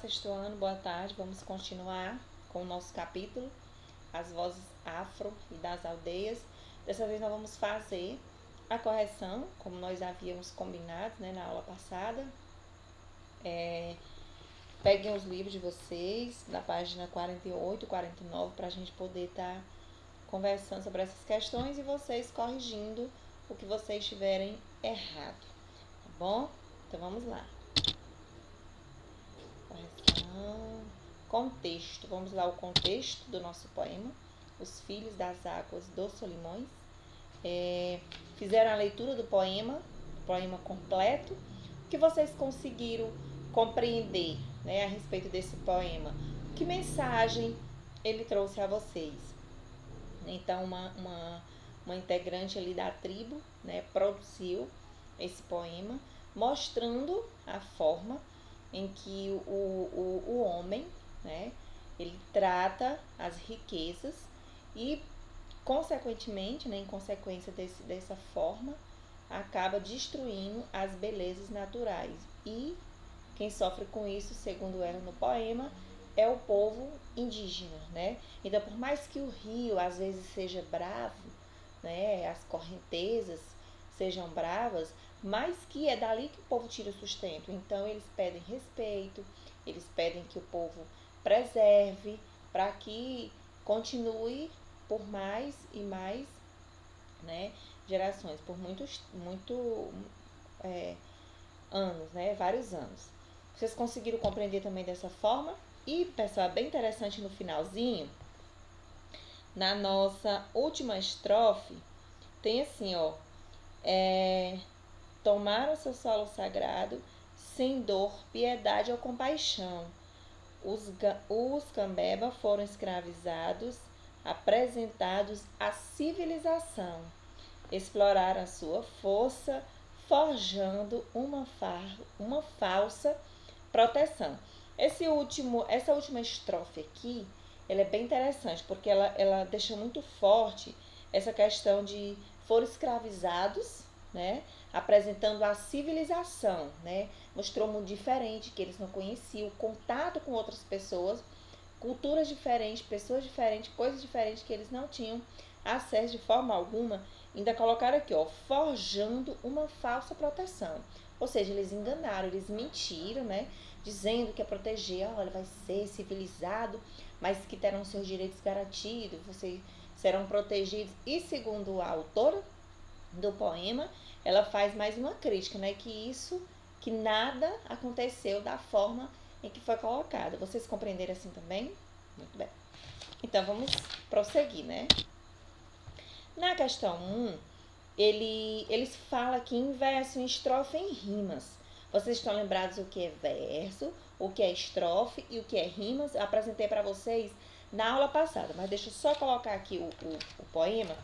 sexto ano, boa tarde. Vamos continuar com o nosso capítulo, As Vozes Afro e das Aldeias. Dessa vez nós vamos fazer a correção, como nós havíamos combinado, né, na aula passada. Peguem os livros de vocês, na página 48 e 49, para a gente poder estar conversando sobre essas questões e vocês corrigindo o que vocês tiverem errado, tá bom? Então vamos lá. Correção. Contexto. Vamos lá o contexto do nosso poema. Os Filhos das Águas dos Solimões. Fizeram a leitura do poema completo. O que vocês conseguiram compreender, né, a respeito desse poema? Que mensagem ele trouxe a vocês? Então, uma integrante ali da tribo, né, produziu esse poema, mostrando a forma em que o homem, né, ele trata as riquezas e, consequentemente, né, em consequência dessa forma, acaba destruindo as belezas naturais. E quem sofre com isso, segundo ela no poema, é o povo indígena, né? Então, por mais que o rio às vezes seja bravo, né, as correntezas sejam bravas, mas que é dali que o povo tira o sustento. Então, eles pedem respeito, eles pedem que o povo preserve para que continue por mais e mais, né, gerações, por anos, né, vários anos. Vocês conseguiram compreender também dessa forma? E, pessoal, é bem interessante no finalzinho, na nossa última estrofe, tem assim, ó, tomaram seu solo sagrado, sem dor, piedade ou compaixão. Os Cambeba foram escravizados, apresentados à civilização. Exploraram a sua força, forjando uma falsa proteção. Essa última estrofe aqui, ela é bem interessante, porque ela deixa muito forte essa questão de foram escravizados, né, apresentando a civilização, né, mostrou um mundo diferente, que eles não conheciam, contato com outras pessoas, culturas diferentes, pessoas diferentes, coisas diferentes que eles não tinham acesso de forma alguma. Ainda colocaram aqui, ó, forjando uma falsa proteção. Ou seja, eles enganaram, eles mentiram, né? Dizendo que é proteger, olha, vai ser civilizado, mas que terão seus direitos garantidos, vocês serão protegidos. E segundo a autora do poema, ela faz mais uma crítica, né? Que nada aconteceu da forma em que foi colocado. Vocês compreenderam assim também? Muito bem. Então, vamos prosseguir, né? Na questão 1, eles falam aqui em verso, em estrofe, em rimas. Vocês estão lembrados o que é verso, o que é estrofe e o que é rimas? Eu apresentei para vocês na aula passada, mas deixa eu só colocar aqui o poema,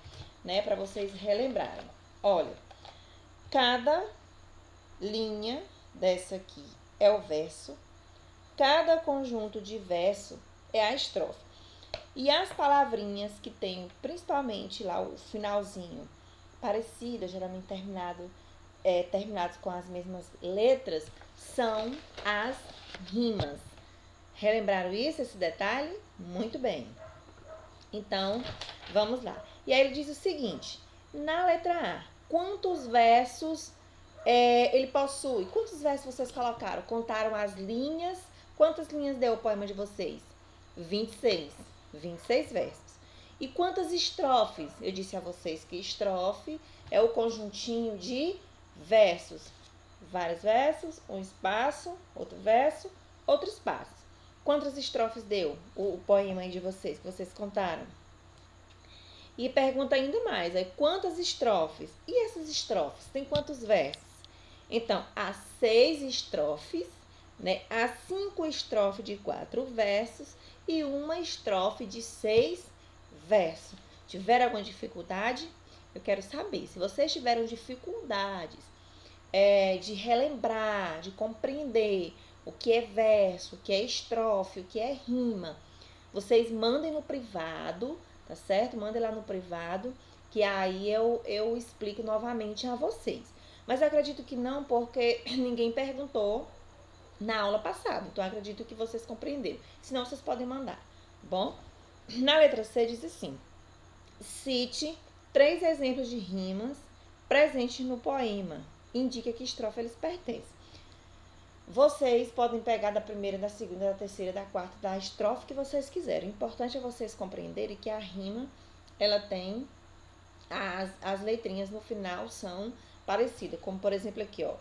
né, para vocês relembrarem. Olha, cada linha dessa aqui é o verso, cada conjunto de verso é a estrofe. E as palavrinhas que tem principalmente lá o finalzinho parecidas, geralmente terminados com as mesmas letras, são as rimas. Relembraram isso, esse detalhe? Muito bem. Então, vamos lá. E aí ele diz o seguinte, na letra A, quantos versos ele possui? Quantos versos vocês colocaram? Contaram as linhas? Quantas linhas deu o poema de vocês? 26. 26 versos. E quantas estrofes? Eu disse a vocês que estrofe é o conjuntinho de versos. Vários versos, um espaço, outro verso, outro espaço. Quantas estrofes deu o poema aí de vocês, que vocês contaram? E pergunta ainda mais, quantas estrofes? E essas estrofes, tem quantos versos? Então, há 6 estrofes, né? Há 5 estrofes de 4 versos e uma estrofe de 6 versos. Tiveram alguma dificuldade? Eu quero saber. Se vocês tiveram dificuldades de relembrar, de compreender o que é verso, o que é estrofe, o que é rima, vocês mandem no privado, tá certo? Mandem lá no privado, que aí eu explico novamente a vocês. Mas eu acredito que não, porque ninguém perguntou na aula passada. Então, acredito que vocês compreenderam. Senão, vocês podem mandar, bom? Na letra C diz assim: cite 3 exemplos de rimas presentes no poema. Indica que estrofe eles pertencem. Vocês podem pegar da primeira, da segunda, da terceira, da quarta, da estrofe que vocês quiserem. O importante é vocês compreenderem que a rima, ela tem as letrinhas no final são parecidas. Como, por exemplo, aqui, ó.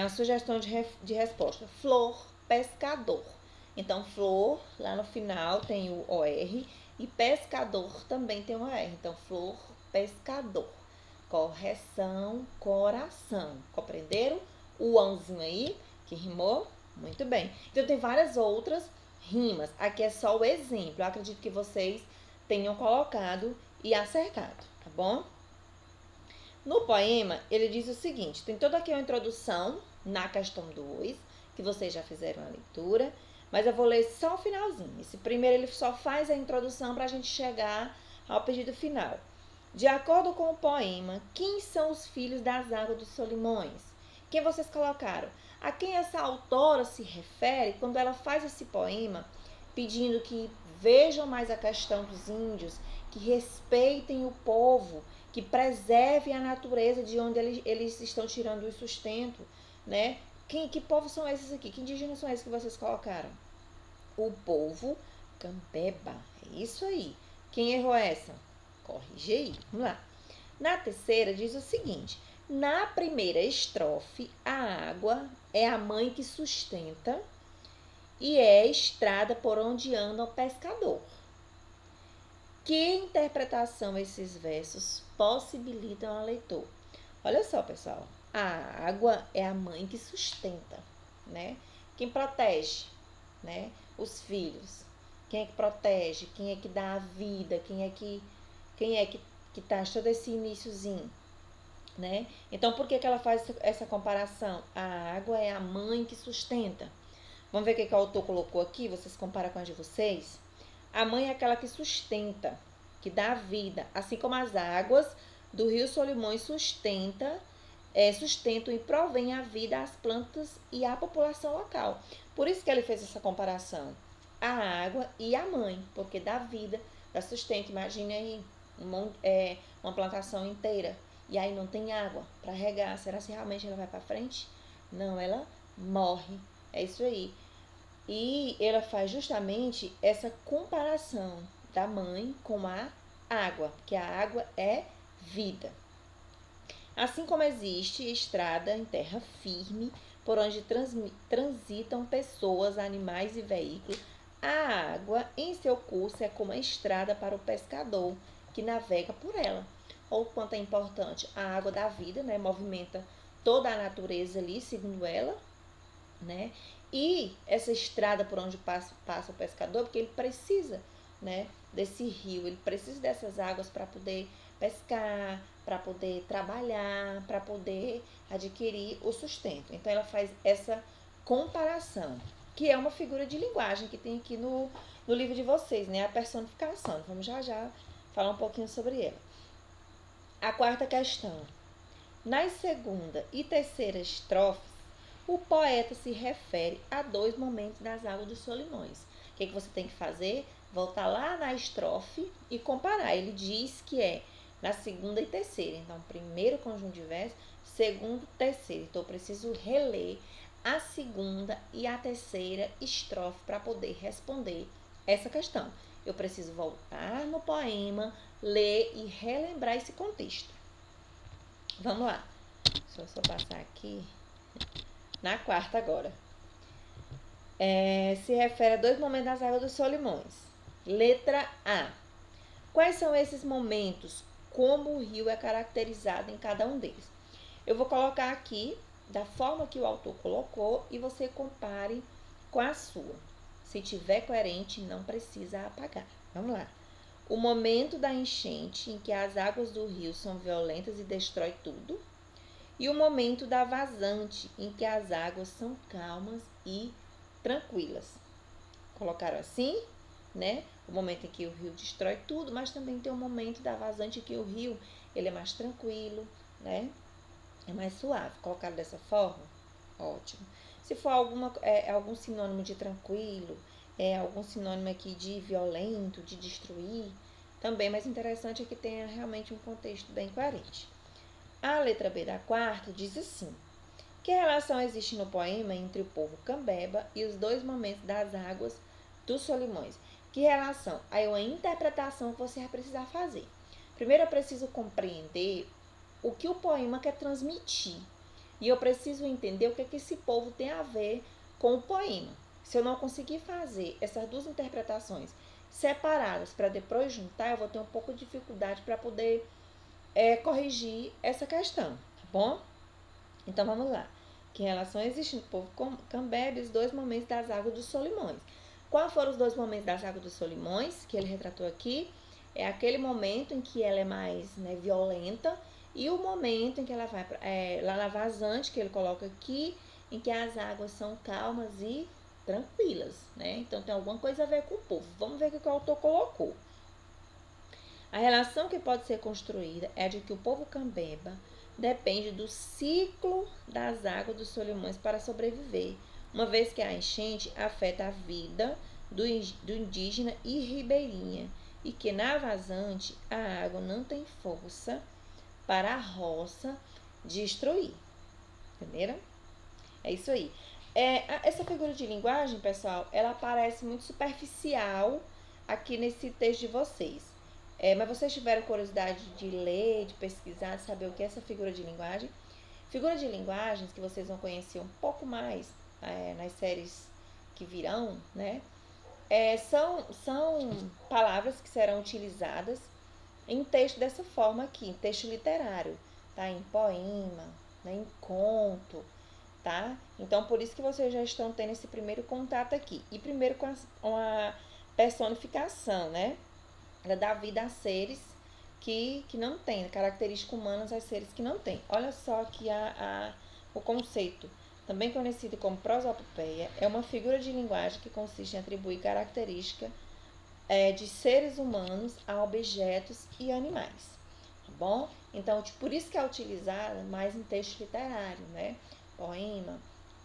A sugestão de resposta. Flor, pescador. Então, flor, lá no final tem o OR. E pescador também tem o OR. Então, flor, pescador. Correção, coração. Compreenderam? O ãozinho aí, que rimou? Muito bem. Então, tem várias outras rimas. Aqui é só o exemplo. Eu acredito que vocês tenham colocado e acertado, tá bom? No poema, ele diz o seguinte, tem toda aqui uma introdução na questão 2, que vocês já fizeram a leitura, mas eu vou ler só o finalzinho. Esse primeiro ele só faz a introdução para a gente chegar ao pedido final. De acordo com o poema, quem são os filhos das águas dos Solimões? Quem vocês colocaram? A quem essa autora se refere quando ela faz esse poema pedindo que vejam mais a questão dos índios, que respeitem o povo, que preservem a natureza de onde eles estão tirando o sustento, né? Que povos são esses aqui? Que indígenas são esses que vocês colocaram? O povo Cambeba. É isso aí. Quem errou essa? Corrige aí. Vamos lá. Na terceira diz o seguinte: na primeira estrofe, a água é a mãe que sustenta e é a estrada por onde anda o pescador. Que interpretação esses versos possibilitam ao leitor? Olha só, pessoal. A água é a mãe que sustenta, né? Quem protege, né? Os filhos. Quem é que protege? Quem é que dá a vida? Quem é que tá todo esse iniciozinho, né? Então, por que ela faz essa comparação? A água é a mãe que sustenta. Vamos ver o que o autor colocou aqui? Vocês comparam com a de vocês? A mãe é aquela que sustenta, que dá vida, assim como as águas do rio Solimões sustentam e provém a vida às plantas e à população local. Por isso que ele fez essa comparação. A água e a mãe, porque dá vida, dá sustento. Imagine aí uma plantação inteira e aí não tem água para regar. Será que realmente ela vai para frente? Não, ela morre. É isso aí. E ela faz justamente essa comparação da mãe com a água, que a água é vida. Assim como existe estrada em terra firme, por onde transitam pessoas, animais e veículos, a água em seu curso é como a estrada para o pescador, que navega por ela. Ou quanto é importante, a água da vida, né, movimenta toda a natureza ali, segundo ela, né? E essa estrada por onde passa o pescador, porque ele precisa, né, desse rio, ele precisa dessas águas para poder pescar, para poder trabalhar, para poder adquirir o sustento. Então ela faz essa comparação, que é uma figura de linguagem que tem aqui no livro de vocês, né, a personificação. Vamos já falar um pouquinho sobre ela. A quarta questão. Nas segunda e terceira estrofes, o poeta se refere a 2 momentos das águas dos Solimões. O que você tem que fazer? Voltar lá na estrofe e comparar. Ele diz que é na segunda e terceira. Então, primeiro conjunto de versos, segundo, terceiro. Então, eu preciso reler a segunda e a terceira estrofe para poder responder essa questão. Eu preciso voltar no poema, ler e relembrar esse contexto. Vamos lá. Deixa eu só passar aqui. Na quarta agora. Se refere a 2 momentos das águas dos Solimões. Letra A. Quais são esses momentos? Como o rio é caracterizado em cada um deles? Eu vou colocar aqui da forma que o autor colocou e você compare com a sua. Se tiver coerente, não precisa apagar. Vamos lá. O momento da enchente em que as águas do rio são violentas e destrói tudo. E o momento da vazante, em que as águas são calmas e tranquilas. Colocaram assim, né? O momento em que o rio destrói tudo, mas também tem o momento da vazante em que o rio ele é mais tranquilo, né? É mais suave. Colocaram dessa forma? Ótimo. Se for algum sinônimo de tranquilo, algum sinônimo aqui de violento, de destruir, também, mas interessante é que tenha realmente um contexto bem coerente. A letra B da quarta diz assim: que relação existe no poema entre o povo Cambeba e os dois momentos das águas dos Solimões? Que relação? Aí uma interpretação que você vai precisar fazer. Primeiro eu preciso compreender o que o poema quer transmitir. E eu preciso entender o que, que esse povo tem a ver com o poema. Se eu não conseguir fazer essas duas interpretações separadas para depois juntar, eu vou ter um pouco de dificuldade para poder corrigir essa questão, tá bom? Então vamos lá. Que relação existe no povo Cambebe os dois momentos das águas dos Solimões? Quais foram os dois momentos das águas dos Solimões que ele retratou aqui? É aquele momento em que ela é mais violenta e o momento em que ela vai lá na vazante, que ele coloca aqui, em que as águas são calmas e tranquilas, né? Então tem alguma coisa a ver com o povo. Vamos ver o que o autor colocou. A relação que pode ser construída é de que o povo Cambeba depende do ciclo das águas dos Solimões para sobreviver, uma vez que a enchente afeta a vida do indígena e ribeirinha, e que na vazante a água não tem força para a roça destruir. Entenderam? É isso aí. Essa figura de linguagem, pessoal, ela parece muito superficial aqui nesse texto de vocês. Mas vocês tiveram curiosidade de ler, de pesquisar, de saber o que é essa figura de linguagem? Figura de linguagens que vocês vão conhecer um pouco mais nas séries que virão, né? São palavras que serão utilizadas em texto dessa forma aqui, em texto literário, tá? Em poema, né? Em conto, tá? Então, por isso que vocês já estão tendo esse primeiro contato aqui. E primeiro com a personificação, né? Ela dá vida a seres que não têm, características humanas a seres que não têm. Olha só aqui o conceito. Também conhecido como prosopopeia, é uma figura de linguagem que consiste em atribuir características de seres humanos a objetos e animais, tá bom? Então, por isso que é utilizada mais em texto literário, né? Poema,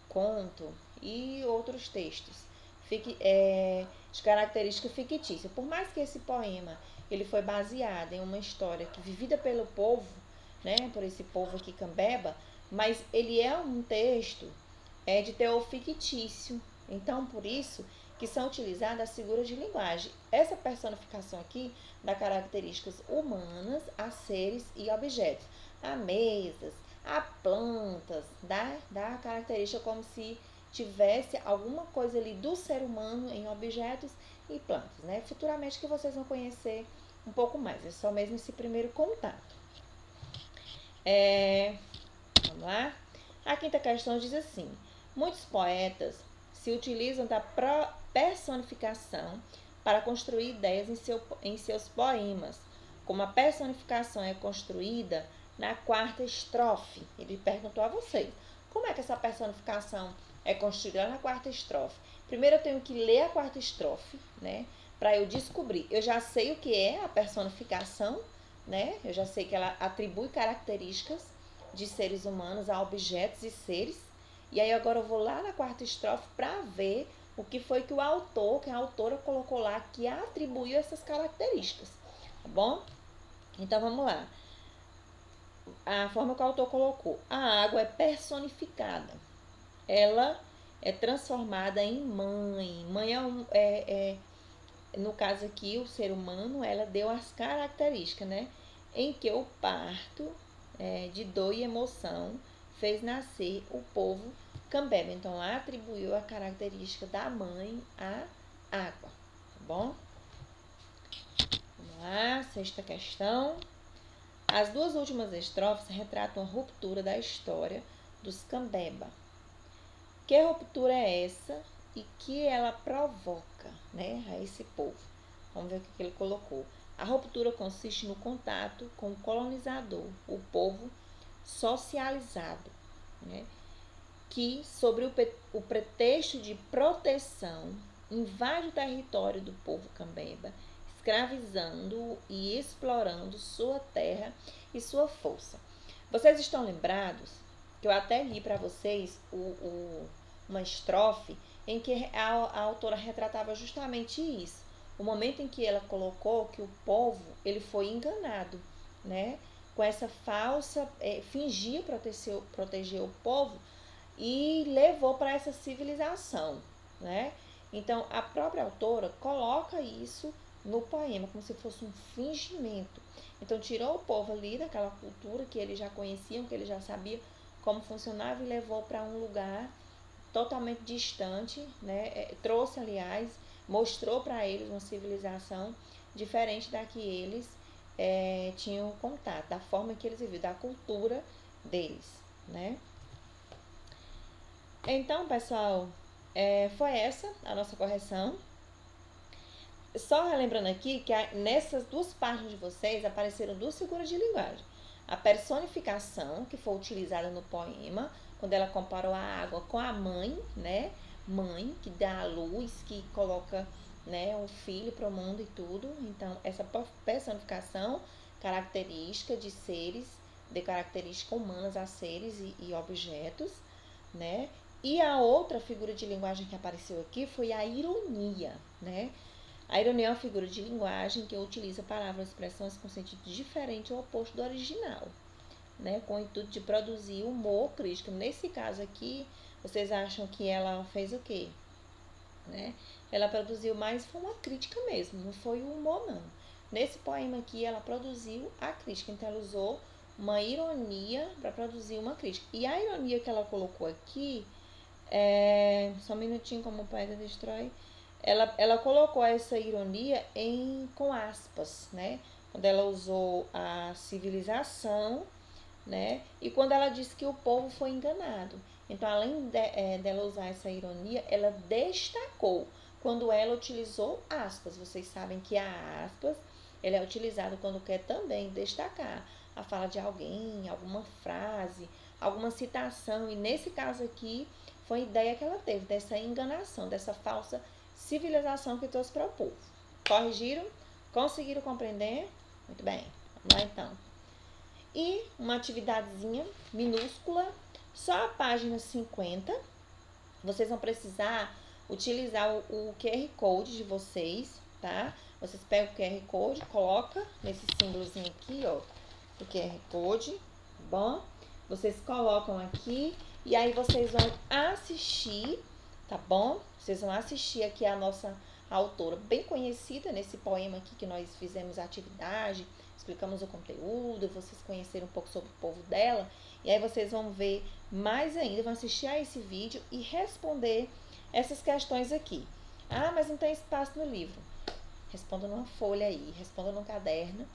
conto e outros textos de característica fictícia. Por mais que esse poema ele foi baseado em uma história que vivida pelo povo, né? Por esse povo aqui Cambeba, mas ele é um texto de teor fictício. Então, por isso que são utilizadas as figuras de linguagem. Essa personificação aqui dá características humanas a seres e objetos, a mesas, a plantas, dá característica como se tivesse alguma coisa ali do ser humano em objetos e plantas, né? Futuramente que vocês vão conhecer um pouco mais, é só mesmo esse primeiro contato. Vamos lá? A quinta questão diz assim: muitos poetas se utilizam da personificação para construir ideias em seus poemas. Como a personificação é construída na quarta estrofe, ele perguntou a vocês: como é que essa personificação é construída na quarta estrofe? Primeiro eu tenho que ler a quarta estrofe, né? Para eu descobrir. Eu já sei o que é a personificação, né? Eu já sei que ela atribui características de seres humanos a objetos e seres. E aí agora eu vou lá na quarta estrofe para ver o que foi que o autor, que a autora colocou lá, que atribuiu essas características, tá bom? Então vamos lá. A forma que o autor colocou: a água é personificada. Ela é transformada em mãe. Mãe no caso aqui, o ser humano, ela deu as características, né? Em que o parto de dor e emoção fez nascer o povo Cambeba. Então, ela atribuiu a característica da mãe à água, tá bom? Vamos lá, sexta questão. As duas últimas estrofes retratam a ruptura da história dos Cambeba. Que ruptura é essa e que ela provoca, né, a esse povo? Vamos ver o que ele colocou. A ruptura consiste no contato com o colonizador, o povo socializado, né, que, sobre o pretexto de proteção, invade o território do povo Cambeba, escravizando-o e explorando sua terra e sua força. Vocês estão lembrados que eu até li para vocês uma estrofe em que a autora retratava justamente isso. O momento em que ela colocou que o povo ele foi enganado, né? Com essa falsa, fingia proteger o povo e levou para essa civilização, né? Então, a própria autora coloca isso no poema, como se fosse um fingimento. Então, tirou o povo ali daquela cultura que eles já conheciam, que eles já sabiam como funcionava e levou para um lugar totalmente distante, né? Trouxe, aliás, mostrou para eles uma civilização diferente da que eles tinham contato, da forma que eles viviam, da cultura deles, né? Então, pessoal, foi essa a nossa correção. Só relembrando aqui que nessas duas páginas de vocês apareceram duas figuras de linguagem. A personificação, que foi utilizada no poema, quando ela comparou a água com a mãe, né? Mãe, que dá a luz, que coloca, né, um filho para o mundo e tudo. Então, essa personificação característica de seres, de características humanas a seres e objetos, né? E a outra figura de linguagem que apareceu aqui foi a ironia, né? A ironia é uma figura de linguagem que utiliza palavras e expressões com sentido diferente ou oposto do original, né? Com o intuito de produzir humor crítico. Nesse caso aqui, vocês acham que ela fez o quê? Né? Ela produziu mais, foi uma crítica mesmo, não foi o humor não. Nesse poema aqui, ela produziu a crítica, então ela usou uma ironia para produzir uma crítica. E a ironia que ela colocou aqui, só um minutinho, como o poeta destrói, ela colocou essa ironia com aspas, né? Quando ela usou a civilização, né? E quando ela disse que o povo foi enganado. Então, além dela usar essa ironia, ela destacou quando ela utilizou aspas. Vocês sabem que a aspas, ele é utilizado quando quer também destacar a fala de alguém, alguma frase, alguma citação. E nesse caso aqui, foi a ideia que ela teve dessa enganação, dessa falsa civilização que trouxe para o povo. Corrigiram? Conseguiram compreender? Muito bem. Vamos lá então. E uma atividadezinha minúscula, só a página 50. Vocês vão precisar utilizar o QR Code de vocês, tá? Vocês pegam o QR Code, coloca nesse símbolozinho aqui, ó, o QR Code, tá bom? Vocês colocam aqui e aí vocês vão assistir, tá bom? Vocês vão assistir aqui a nossa autora bem conhecida nesse poema aqui que nós fizemos a atividade, explicamos o conteúdo, vocês conheceram um pouco sobre o povo dela. E aí vocês vão ver mais ainda, vão assistir a esse vídeo e responder essas questões aqui. Ah, mas não tem espaço no livro. Responda numa folha aí, responda num caderno,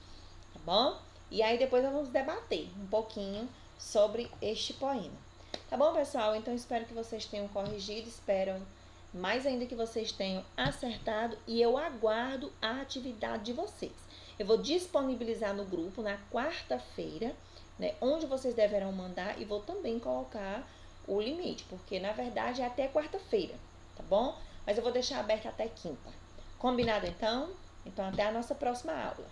tá bom? E aí depois nós vamos debater um pouquinho sobre este poema. Tá bom, pessoal? Então espero que vocês tenham corrigido, espero mais ainda que vocês tenham acertado e eu aguardo a atividade de vocês. Eu vou disponibilizar no grupo na quarta-feira, né, onde vocês deverão mandar e vou também colocar o limite, porque na verdade é até quarta-feira, tá bom? Mas eu vou deixar aberto até quinta. Combinado então? Então até a nossa próxima aula.